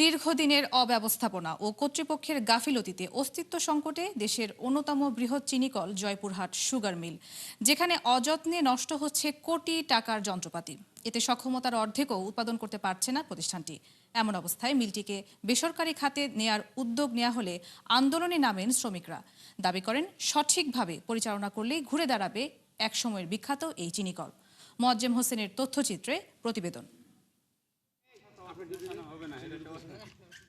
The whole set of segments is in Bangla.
দীর্ঘদিনের অব্যবস্থাপনা ও কর্তৃপক্ষের গাফিলতিতে অস্তিত্ব সংকটে দেশের অন্যতম বৃহৎ চিনিকল জয়পুরহাট সুগার মিল, যেখানে অযত্নে নষ্ট হচ্ছে কোটি টাকার যন্ত্রপাতি। এতে সক্ষমতার অর্ধেকও উৎপাদন করতে পারছে না প্রতিষ্ঠানটি। এমন অবস্থায় মিলটিকে বেসরকারি খাতে নেয়ার উদ্যোগ নেওয়া হলে আন্দোলনে নামেন শ্রমিকরা। দাবি করেন, সঠিকভাবে পরিচালনা করলেই ঘুরে দাঁড়াবে একসময়ের বিখ্যাত এই চিনিকল। মোয়াজ্জেম হোসেনের তথ্যচিত্রে প্রতিবেদন।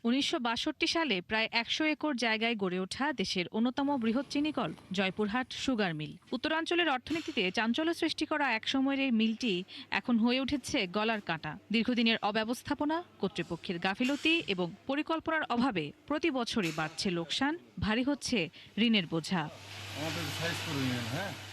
1962 সালে প্রায় 100 একর জায়গায় গড়ে ওঠা দেশের অন্যতম বৃহৎ চিনিকল জয়পুরহাট সুগার মিল। উত্তরাঞ্চলের অর্থনীতিতে চাঞ্চল্য সৃষ্টি করা একসময়ের এই মিলটি এখন হয়ে উঠেছে গলার কাঁটা। দীর্ঘদিনের অব্যবস্থাপনা, কর্তৃপক্ষের গাফিলতি এবং পরিকল্পনার অভাবে প্রতি বছরই বাড়ছে লোকসান, ভারী হচ্ছে ঋণের বোঝা।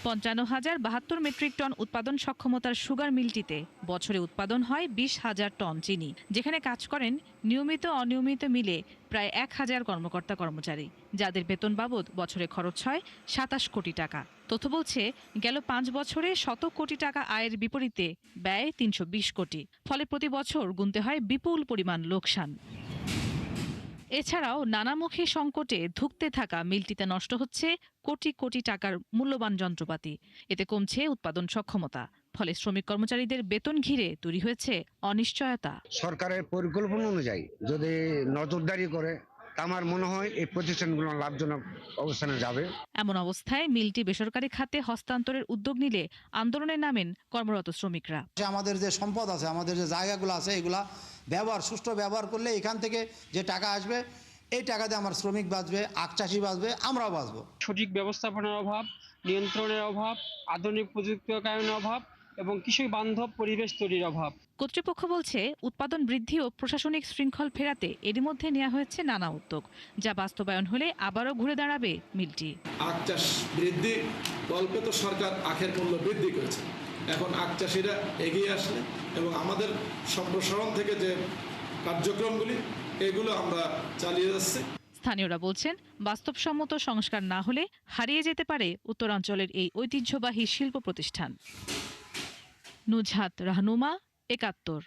55,072 মেট্রিক টন উৎপাদন সক্ষমতার সুগার মিলটিতে বছরে উৎপাদন হয় 20,000 টন চিনি, যেখানে কাজ করেন নিয়মিত অনিয়মিত মিলে প্রায় 1,000 কর্মকর্তা কর্মচারী, যাদের বেতন বাবদ বছরে খরচ হয় 27 কোটি টাকা। তথ্য বলছে, গেল 5 বছরে 100 কোটি টাকা আয়ের বিপরীতে ব্যয় 320 কোটি। ফলে প্রতি বছর গুনতে হয় বিপুল পরিমাণ লোকসান। এছাড়াও নানামুখী সংকটে ধুঁকতে থাকা মিলটিতে নষ্ট হচ্ছে কোটি কোটি টাকার মূল্যবান যন্ত্রপাতি। এতে কমছে উৎপাদন সক্ষমতা। ফলে শ্রমিক কর্মচারীদের বেতন ঘিরে তৈরি হয়েছে অনিশ্চয়তা। সরকারের পরিকল্পনা অনুযায়ী যদি নজরদারি করে, আমার মনে হয় এই প্রতিষ্ঠানগুলো লাভজনক অবস্থানে যাবে। এমন অবস্থায় মিলটি বেসরকারি খাতে হস্তান্তরের উদ্যোগ নিলে আন্দোলনে নামেন কর্মরত শ্রমিকরা। আমাদের যে সম্পদ আছে, আমাদের যে জায়গাগুলো আছে, এগুলা সুষ্ঠু ব্যবহার করলে এখান থেকে যে টাকা আসবে, এই টাকা দিয়ে আমার শ্রমিক বাঁচবে, আখ চাষি বাঁচবে, আমরাও বাঁচবো। সঠিক ব্যবস্থাপনার অভাব, নিয়ন্ত্রণের অভাব, আধুনিক প্রযুক্তির অভাব এবং কৃষক বান্ধব পরিবেশ তৈরির অভাব। কর্তৃপক্ষ বলছে, উৎপাদন বৃদ্ধি ও প্রশাসনিক শৃঙ্খল ফেরাতে এরই মধ্যে নেওয়া হয়েছে নানা উদ্যোগ, যা বাস্তবায়ন হলে আবারও ঘুরে দাঁড়াবে মিলটি। আখ চাষ বৃদ্ধি, অল্পে তো সরকার আখের মূল্য বৃদ্ধি করেছে। এখন আখ চাষিরা এগিয়ে আসলে এবং আমাদের সম্প্রসারণ থেকে যে কার্যক্রমগুলি, এগুলো আমরা চালিয়ে যাচ্ছি। স্থানীয়রা বলছেন, বাস্তবসম্মত সংস্কার না হলে হারিয়ে যেতে পারে উত্তরাঞ্চলের এই ঐতিহ্যবাহী শিল্প প্রতিষ্ঠান। নুজহাত রাহনুমা, ৭১।